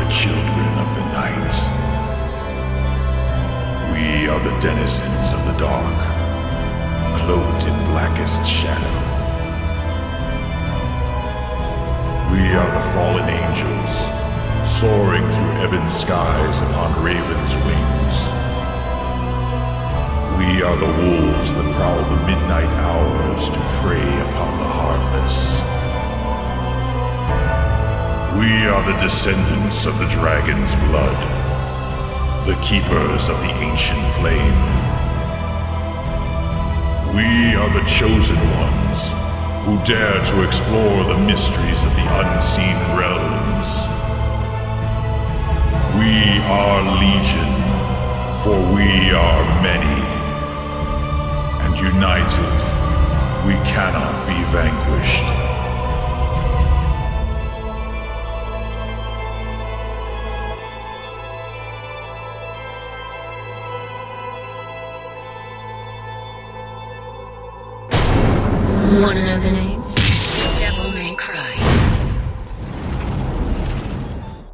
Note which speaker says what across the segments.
Speaker 1: the children of the night. We are the denizens of the dark, cloaked in blackest shadow. We are the fallen angels, soaring through ebon skies upon ravens' wings. We are the wolves that prowl the midnight hours to prey upon the heartless. We are the descendants of the dragon's blood, the keepers of the ancient flame. We are the chosen ones, who dare to explore the mysteries of the unseen realms. We are Legion, for we are many. And united, we cannot be vanquished.
Speaker 2: Wanna know the name? Devil May Cry.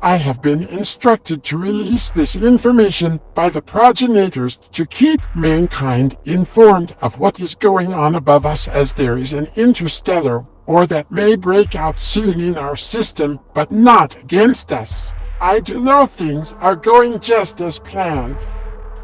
Speaker 3: I have been instructed to release this information by the progenitors to keep mankind informed of what is going on above us, as there is an interstellar war that may break out soon in our system, but not against us. I do know things are going just as planned.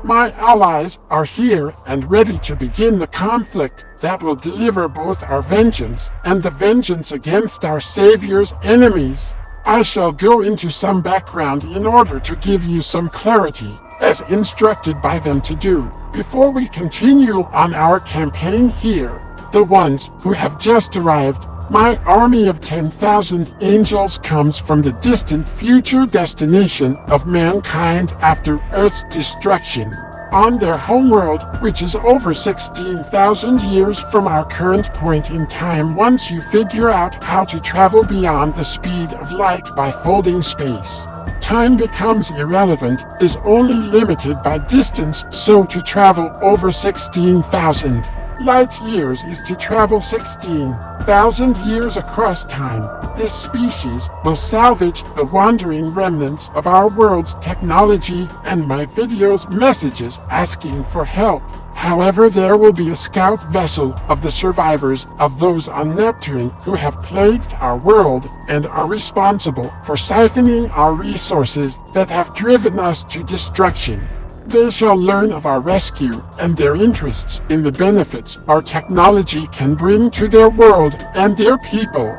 Speaker 3: My allies are here and ready to begin the conflict that will deliver both our vengeance and the vengeance against our Savior's enemies. I shall go into some background in order to give you some clarity, as instructed by them to do. Before we continue on our campaign here, the ones who have just arrived, my army of 10,000 angels comes from the distant future destination of mankind after Earth's destruction. On their homeworld, which is over 16,000 years from our current point in time. Once you figure out how to travel beyond the speed of light by folding space, time becomes irrelevant, is only limited by distance, so to travel over 16,000 light years is to travel 16,000 years across time. This species will salvage the wandering remnants of our world's technology and my video's messages asking for help. However, there will be a scout vessel of the survivors of those on Neptune who have plagued our world and are responsible for siphoning our resources that have driven us to destruction. They shall learn of our rescue and their interests in the benefits our technology can bring to their world and their people.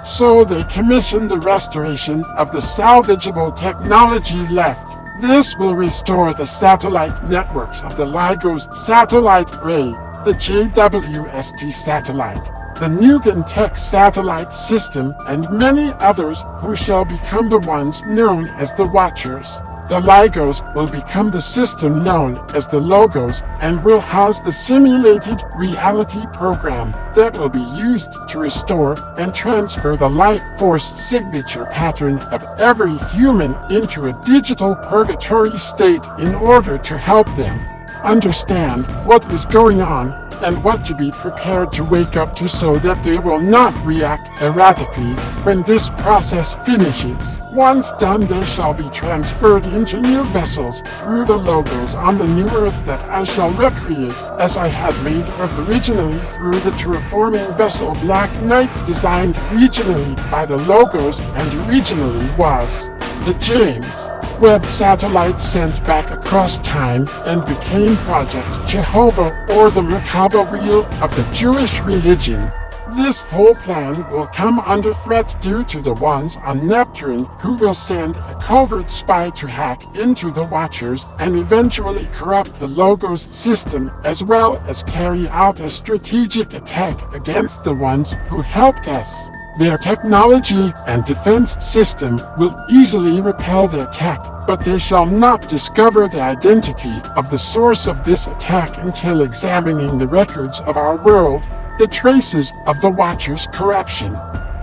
Speaker 3: So they commission the restoration of the salvageable technology left. This will restore the satellite networks of the LIGO's satellite array, the JWST satellite, the Nugan Tech satellite system, and many others who shall become the ones known as the Watchers. The LIGOs will become the system known as the Logos and will house the simulated reality program that will be used to restore and transfer the life force signature pattern of every human into a digital purgatory state in order to help them understand what is going on and what to be prepared to wake up to, so that they will not react erratically when this process finishes. Once done, they shall be transferred into new vessels through the Logos on the new Earth that I shall recreate as I had made Earth originally through the terraforming vessel Black Knight, designed regionally by the Logos and originally was the James Webb satellite sent back across time and became Project Jehovah, or the Merkaba wheel of the Jewish religion. This whole plan will come under threat due to the ones on Neptune, who will send a covert spy to hack into the Watchers and eventually corrupt the Logos system, as well as carry out a strategic attack against the ones who helped us. Their technology and defense system will easily repel the attack, but they shall not discover the identity of the source of this attack until examining the records of our world, the traces of the Watchers' corruption.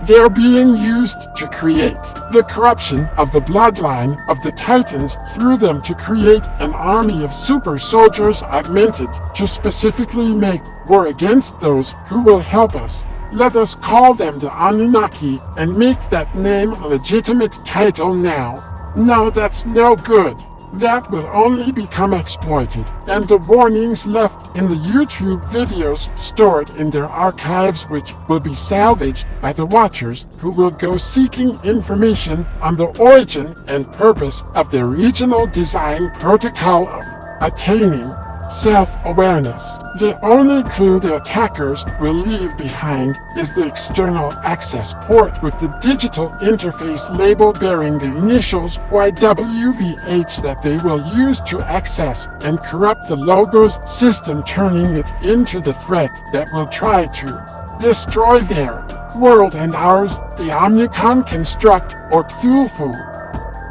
Speaker 3: They're being used to create the corruption of the bloodline of the Titans through them to create an army of super soldiers augmented to specifically make war against those who will help us. Let us call them the Anunnaki and make that name a legitimate title now. No, that's no good. That will only become exploited, and the warnings left in the YouTube videos stored in their archives, which will be salvaged by the watchers who will go seeking information on the origin and purpose of the original design protocol of attaining self-awareness. The only clue the attackers will leave behind is the external access port with the digital interface label bearing the initials YWVH that they will use to access and corrupt the logo's system, turning it into the threat that will try to destroy their world and ours, the Omnicon Construct or Cthulhu.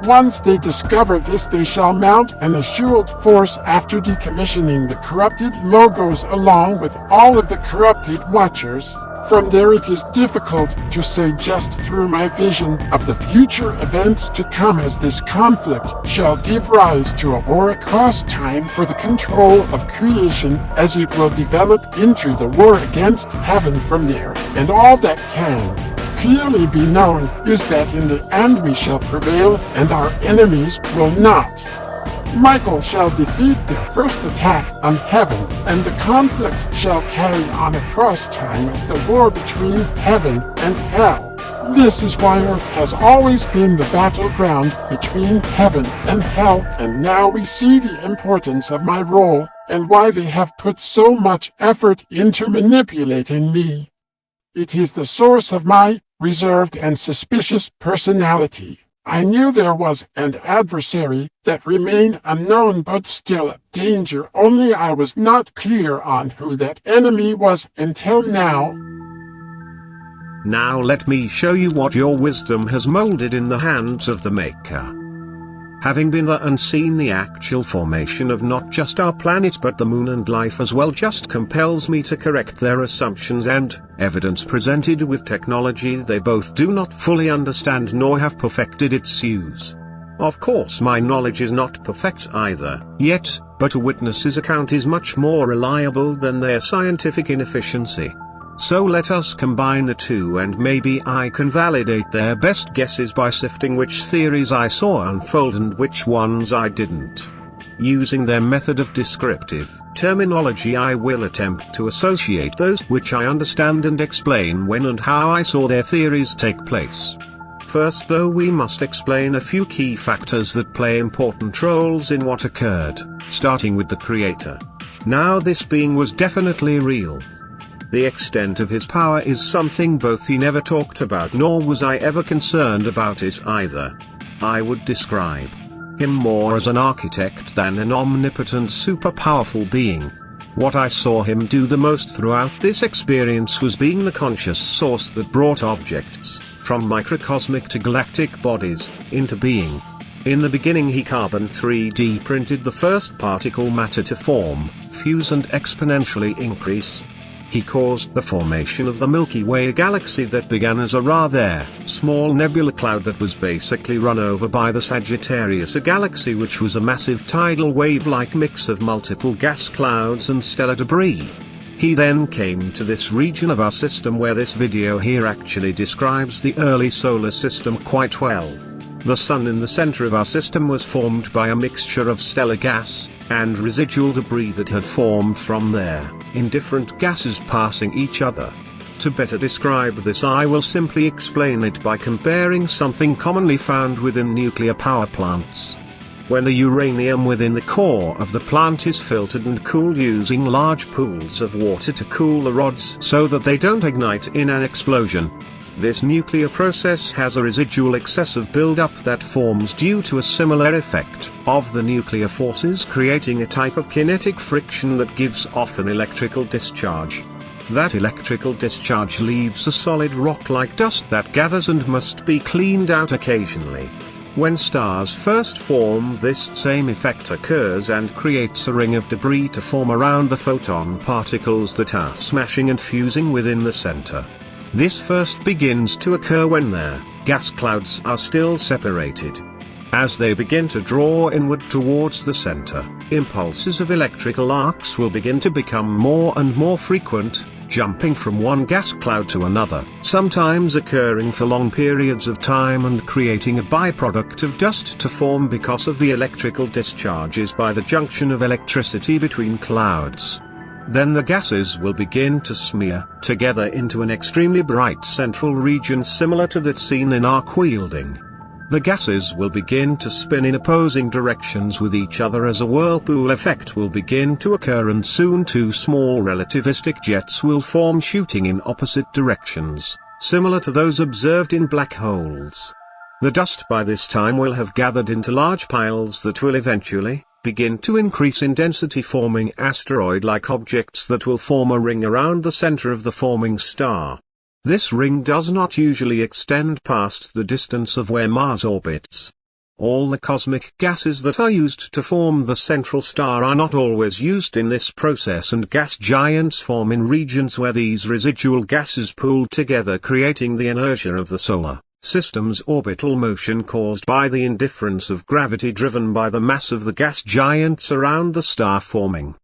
Speaker 3: Once they discover this, they shall mount an assured force after decommissioning the corrupted logos along with all of the corrupted watchers. From there it is difficult to say just through my vision of the future events to come, as this conflict shall give rise to a war across time for the control of creation, as it will develop into the war against heaven from there, and all that can clearly be known is that in the end we shall prevail and our enemies will not. Michael shall defeat their first attack on heaven, and the conflict shall carry on across time as the war between heaven and hell. This is why Earth has always been the battleground between heaven and hell, and now we see the importance of my role and why they have put so much effort into manipulating me. It is the source of my reserved and suspicious personality. I knew there was an adversary that remained unknown but still a danger, only I was not clear on who that enemy was until now.
Speaker 4: Now let me show you what your wisdom has molded in the hands of the Maker. Having been there and seen the actual formation of not just our planet but the moon and life as well, just compels me to correct their assumptions and evidence presented with technology they both do not fully understand nor have perfected its use. Of course my knowledge is not perfect either, yet, but a witness's account is much more reliable than their scientific inefficiency. So let us combine the two, and maybe I can validate their best guesses by sifting which theories I saw unfold and which ones I didn't. Using their method of descriptive terminology, I will attempt to associate those which I understand and explain when and how I saw their theories take place. First though, we must explain a few key factors that play important roles in what occurred, starting with the Creator. Now this being was definitely real. The extent of his power is something both he never talked about, nor was I ever concerned about it either. I would describe him more as an architect than an omnipotent super-powerful being. What I saw him do the most throughout this experience was being the conscious source that brought objects, from microcosmic to galactic bodies, into being. In the beginning he carbon 3D printed the first particle matter to form, fuse and exponentially increase. He caused the formation of the Milky Way, a galaxy that began as a rather small nebula cloud that was basically run over by the Sagittarius, a galaxy which was a massive tidal wave-like mix of multiple gas clouds and stellar debris. He then came to this region of our system where this video here actually describes the early solar system quite well. The Sun in the center of our system was formed by a mixture of stellar gas and residual debris that had formed from there, in different gases passing each other. To better describe this, I will simply explain it by comparing something commonly found within nuclear power plants. When the uranium within the core of the plant is filtered and cooled using large pools of water to cool the rods so that they don't ignite in an explosion. This nuclear process has a residual excessive buildup that forms due to a similar effect of the nuclear forces, creating a type of kinetic friction that gives off an electrical discharge. That electrical discharge leaves a solid rock-like dust that gathers and must be cleaned out occasionally. When stars first form, this same effect occurs and creates a ring of debris to form around the photon particles that are smashing and fusing within the center. This first begins to occur when their gas clouds are still separated. As they begin to draw inward towards the center, impulses of electrical arcs will begin to become more and more frequent, jumping from one gas cloud to another, sometimes occurring for long periods of time and creating a byproduct of dust to form because of the electrical discharges by the junction of electricity between clouds. Then the gases will begin to smear together into an extremely bright central region similar to that seen in arc welding. The gases will begin to spin in opposing directions with each other as a whirlpool effect will begin to occur, and soon two small relativistic jets will form shooting in opposite directions, similar to those observed in black holes. The dust by this time will have gathered into large piles that will eventually begin to increase in density, forming asteroid-like objects that will form a ring around the center of the forming star. This ring does not usually extend past the distance of where Mars orbits. All the cosmic gases that are used to form the central star are not always used in this process, and gas giants form in regions where these residual gases pool together, creating the inertia of the solar system's orbital motion caused by the indifference of gravity driven by the mass of the gas giants around the star forming.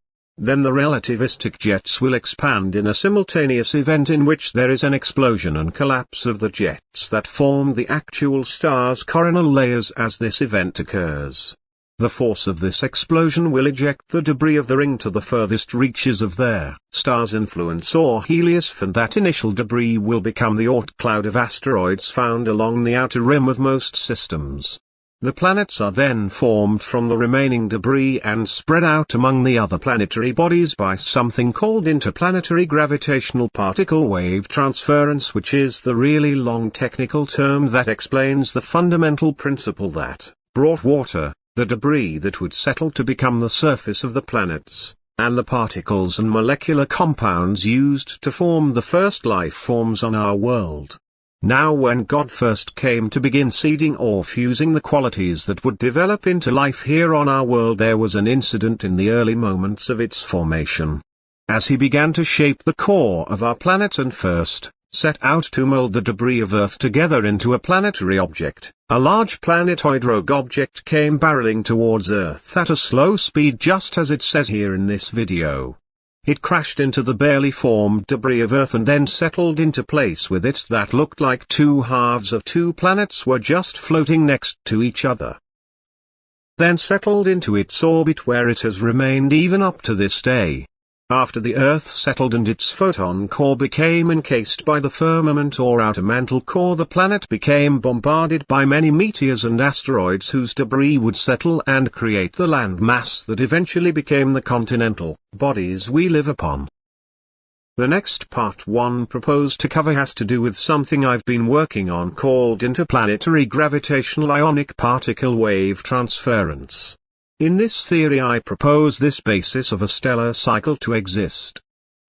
Speaker 4: Then the relativistic jets will expand in a simultaneous event in which there is an explosion and collapse of the jets that form the actual star's coronal layers as this event occurs. The force of this explosion will eject the debris of the ring to the furthest reaches of their star's influence or heliosphere, and that initial debris will become the Oort cloud of asteroids found along the outer rim of most systems. The planets are then formed from the remaining debris and spread out among the other planetary bodies by something called interplanetary gravitational particle wave transference, which is the really long technical term that explains the fundamental principle that brought water, the debris that would settle to become the surface of the planets, and the particles and molecular compounds used to form the first life forms on our world. Now, when God first came to begin seeding or fusing the qualities that would develop into life here on our world, there was an incident in the early moments of its formation. As he began to shape the core of our planet and first set out to mold the debris of Earth together into a planetary object, a large planetoid rogue object came barreling towards Earth at a slow speed, just as it says here in this video. It crashed into the barely formed debris of Earth and then settled into place with it that looked like two halves of two planets were just floating next to each other. Then settled into its orbit, where it has remained even up to this day. After the Earth settled and its photon core became encased by the firmament or outer mantle core, the planet became bombarded by many meteors and asteroids whose debris would settle and create the land mass that eventually became the continental bodies we live upon. The next part 1 proposed to cover has to do with something I've been working on called interplanetary gravitational ionic particle wave transference. In this theory I propose this basis of a stellar cycle to exist.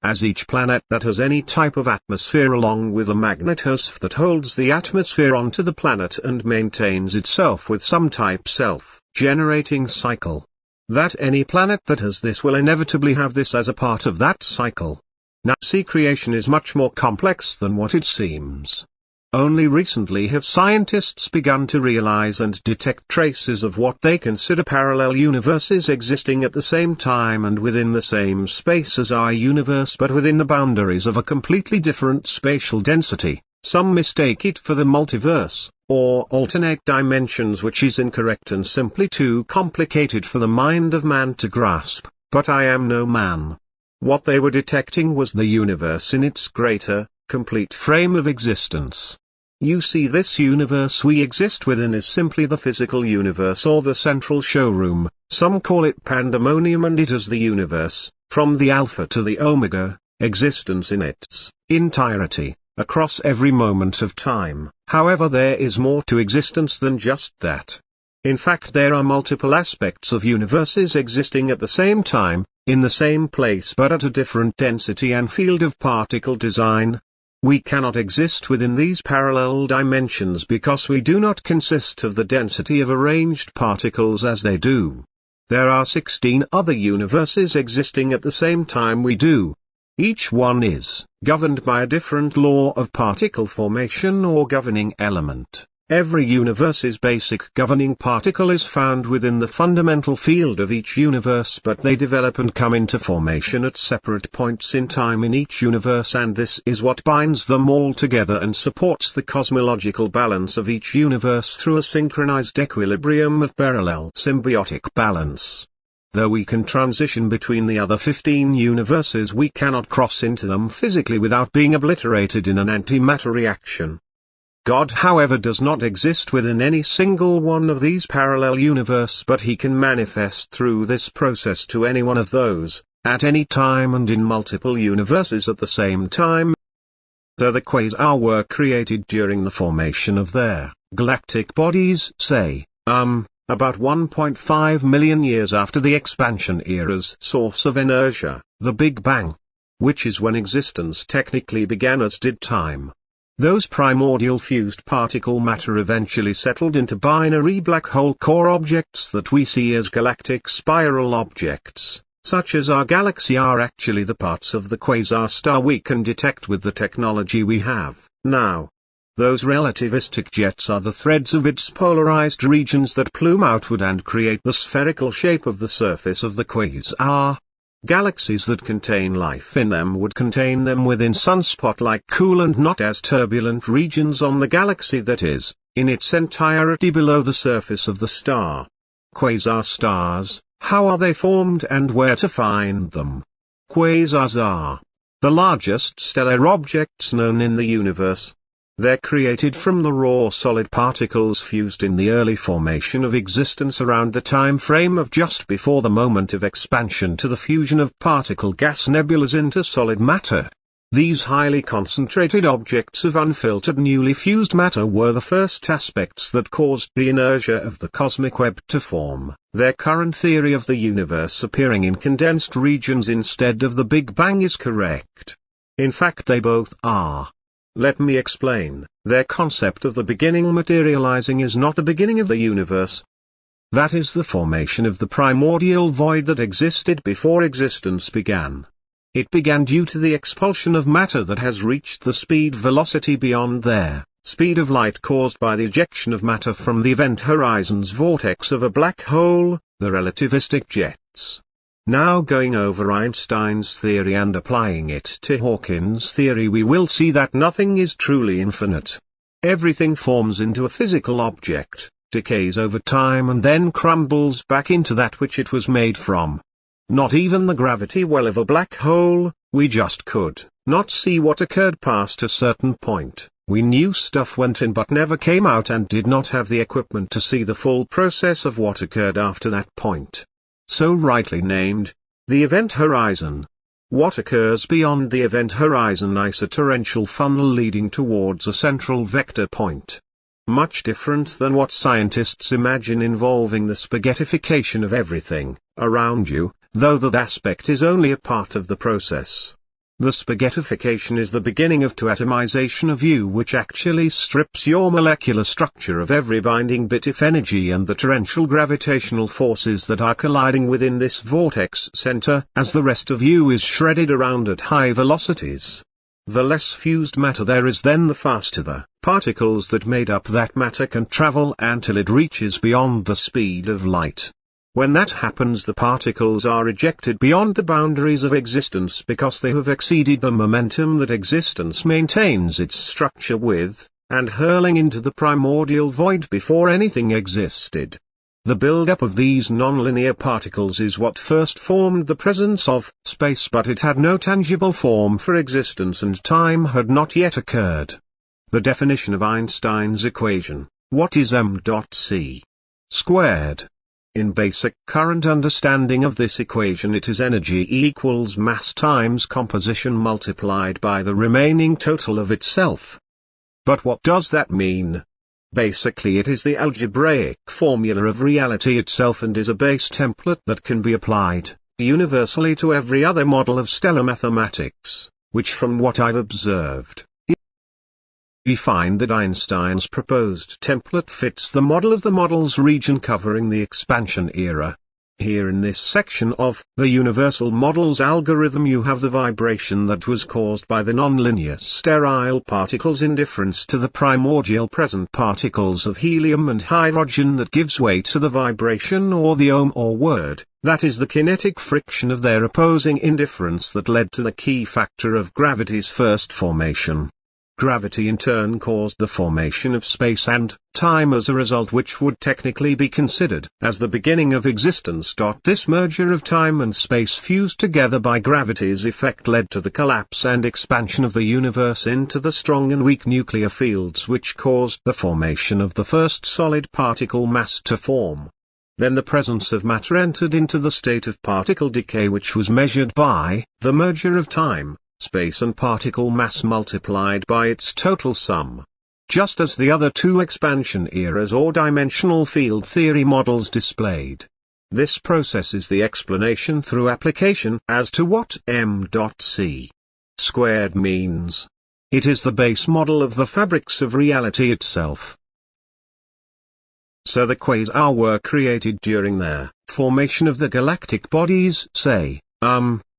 Speaker 4: As each planet that has any type of atmosphere along with a magnetosphere that holds the atmosphere onto the planet and maintains itself with some type self-generating cycle. That any planet that has this will inevitably have this as a part of that cycle. Now see, creation is much more complex than what it seems. Only recently have scientists begun to realize and detect traces of what they consider parallel universes existing at the same time and within the same space as our universe, but within the boundaries of a completely different spatial density. Some mistake it for the multiverse, or alternate dimensions, which is incorrect and simply too complicated for the mind of man to grasp, but I am no man. What they were detecting was the universe in its greater, complete frame of existence. You see, this universe we exist within is simply the physical universe or the central showroom. Some call it pandemonium, and it is the universe, from the alpha to the omega, existence in its entirety, across every moment of time. However, there is more to existence than just that. In fact, there are multiple aspects of universes existing at the same time, in the same place but at a different density and field of particle design. We cannot exist within these parallel dimensions because we do not consist of the density of arranged particles as they do. There are 16 other universes existing at the same time we do. Each one is governed by a different law of particle formation or governing element. Every universe's basic governing particle is found within the fundamental field of each universe, but they develop and come into formation at separate points in time in each universe, and this is what binds them all together and supports the cosmological balance of each universe through a synchronized equilibrium of parallel symbiotic balance. Though we can transition between the other 15 universes, we cannot cross into them physically without being obliterated in an antimatter reaction. God, however, does not exist within any single one of these parallel universes, but he can manifest through this process to any one of those, at any time and in multiple universes at the same time. So the quasar were created during the formation of their galactic bodies, say, about 1.5 million years after the expansion era's source of inertia, the Big Bang, which is when existence technically began, as did time. Those primordial fused particle matter eventually settled into binary black hole core objects that we see as galactic spiral objects, such as our galaxy, are actually the parts of the quasar star we can detect with the technology we have now. Those relativistic jets are the threads of its polarized regions that plume outward and create the spherical shape of the surface of the quasar. Galaxies that contain life in them would contain them within sunspot-like cool and not as turbulent regions on the galaxy that is, in its entirety, below the surface of the star. Quasar stars, how are they formed and where to find them? Quasars are the largest stellar objects known in the universe. They're created from the raw solid particles fused in the early formation of existence around the time frame of just before the moment of expansion to the fusion of particle gas nebulas into solid matter. These highly concentrated objects of unfiltered newly fused matter were the first aspects that caused the inertia of the cosmic web to form, their current theory of the universe appearing in condensed regions instead of the Big Bang is correct. In fact, they both are. Let me explain. Their concept of the beginning materializing is not the beginning of the universe. That is the formation of the primordial void that existed before existence began. It began due to the expulsion of matter that has reached the speed velocity beyond their speed of light caused by the ejection of matter from the event horizon's vortex of a black hole, the relativistic jets. Now, going over Einstein's theory and applying it to Hawking's theory, we will see that nothing is truly infinite. Everything forms into a physical object, decays over time and then crumbles back into that which it was made from. Not even the gravity well of a black hole, we just could not see what occurred past a certain point. We knew stuff went in but never came out and did not have the equipment to see the full process of what occurred after that point. So rightly named, the event horizon. What occurs beyond the event horizon is a torrential funnel leading towards a central vector point. Much different than what scientists imagine involving the spaghettification of everything around you, though that aspect is only a part of the process. The spaghettification is the beginning of to atomization of you, which actually strips your molecular structure of every binding bit of energy and the torrential gravitational forces that are colliding within this vortex center, as the rest of you is shredded around at high velocities. The less fused matter there is, then the faster the particles that made up that matter can travel until it reaches beyond the speed of light. When that happens, the particles are ejected beyond the boundaries of existence because they have exceeded the momentum that existence maintains its structure with, and hurling into the primordial void before anything existed. The build-up of these nonlinear particles is what first formed the presence of space, but it had no tangible form for existence and time had not yet occurred. The definition of Einstein's equation, what is m.c squared? In basic current understanding of this equation, it is energy equals mass times composition multiplied by the remaining total of itself. But what does that mean? Basically, it is the algebraic formula of reality itself and is a base template that can be applied universally to every other model of stellar mathematics, which from what I've observed, we find that Einstein's proposed template fits the model of the model's region covering the expansion era. Here in this section of the universal models algorithm you have the vibration that was caused by the nonlinear sterile particles in difference to the primordial present particles of helium and hydrogen that gives way to the vibration or the ohm or word, that is the kinetic friction of their opposing indifference that led to the key factor of gravity's first formation. Gravity in turn caused the formation of space and time as a result, which would technically be considered as the beginning of existence. This merger of time and space fused together by gravity's effect led to the collapse and expansion of the universe into the strong and weak nuclear fields which caused the formation of the first solid particle mass to form. Then the presence of matter entered into the state of particle decay, which was measured by the merger of time, space and particle mass multiplied by its total sum. Just as the other two expansion eras or dimensional field theory models displayed. This process is the explanation through application as to what m.c squared means. It is the base model of the fabrics of reality itself. So the quasar were created during their formation of the galactic bodies, say,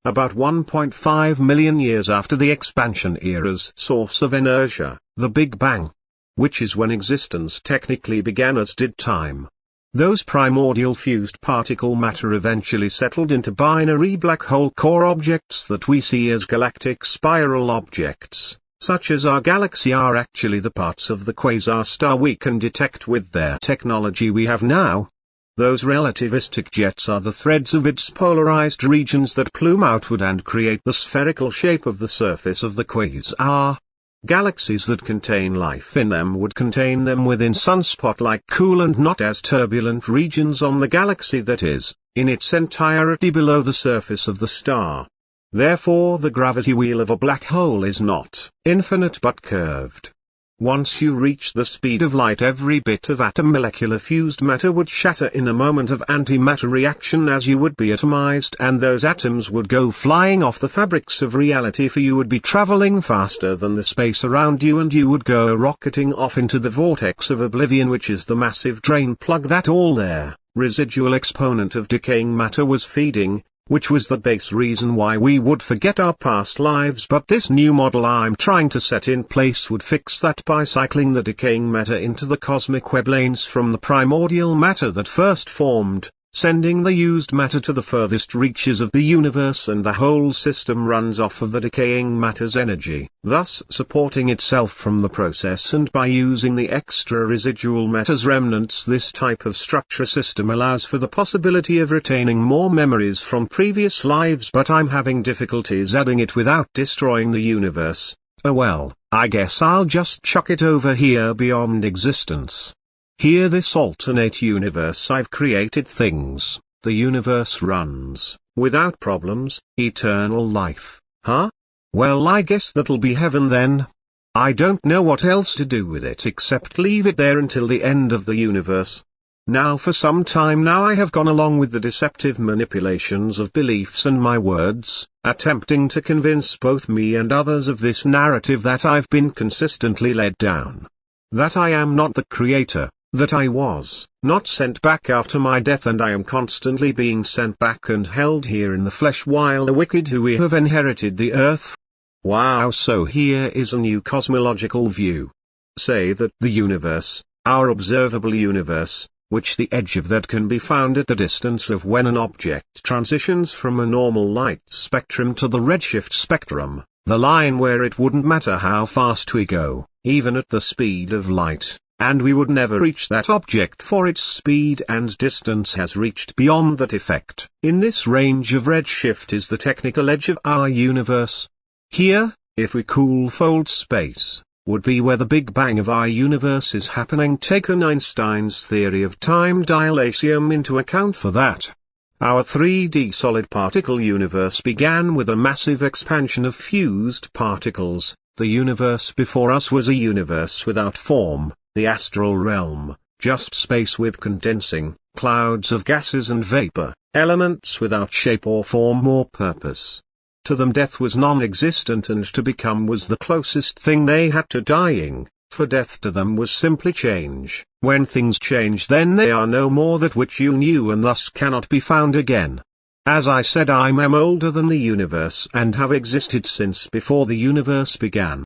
Speaker 4: about 1.5 million years after the expansion era's source of inertia, the Big Bang. Which is when existence technically began, as did time. Those primordial fused particle matter eventually settled into binary black hole core objects that we see as galactic spiral objects, such as our galaxy are actually the parts of the quasar star we can detect with their technology we have now. Those relativistic jets are the threads of its polarized regions that plume outward and create the spherical shape of the surface of the quasar. Galaxies that contain life in them would contain them within sunspot-like cool and not as turbulent regions on the galaxy that is, in its entirety below the surface of the star. Therefore the gravity wheel of a black hole is not infinite but curved. Once you reach the speed of light, every bit of atom molecular fused matter would shatter in a moment of antimatter reaction as you would be atomized, and those atoms would go flying off the fabrics of reality, for you would be traveling faster than the space around you, and you would go rocketing off into the vortex of oblivion, which is the massive drain plug that all their residual exponent of decaying matter was feeding, which was the base reason why we would forget our past lives. But this new model I'm trying to set in place would fix that by cycling the decaying matter into the cosmic web lanes from the primordial matter that first formed, sending the used matter to the furthest reaches of the universe, and the whole system runs off of the decaying matter's energy, thus supporting itself from the process. And by using the extra residual matter's remnants, this type of structure system allows for the possibility of retaining more memories from previous lives, but I'm having difficulties adding it without destroying the universe. Oh well, I guess I'll just chuck it over here beyond existence. Here, this alternate universe I've created things, the universe runs, without problems, eternal life, huh? Well, I guess that'll be heaven then. I don't know what else to do with it except leave it there until the end of the universe. Now for some time now I have gone along with the deceptive manipulations of beliefs and my words, attempting to convince both me and others of this narrative that I've been consistently led down. That I am not the creator. That I was not sent back after my death, and I am constantly being sent back and held here in the flesh while the wicked who we have inherited the earth. Wow, so here is a new cosmological view. Say that the universe, our observable universe, which the edge of that can be found at the distance of when an object transitions from a normal light spectrum to the redshift spectrum, the line where it wouldn't matter how fast we go, even at the speed of light, and we would never reach that object, for its speed and distance has reached beyond that effect. In this range of redshift is the technical edge of our universe. Here, if we cool fold space, would be where the Big Bang of our universe is happening. Taken Einstein's theory of time dilation into account for that. Our 3D solid particle universe began with a massive expansion of fused particles. The universe before us was a universe without form. The astral realm, just space with condensing, clouds of gases and vapor, elements without shape or form or purpose. To them death was non-existent, and to become was the closest thing they had to dying, For death to them was simply change. When things change, then they are no more that which you knew and thus cannot be found again. As I said, I am older than the universe and have existed since before the universe began.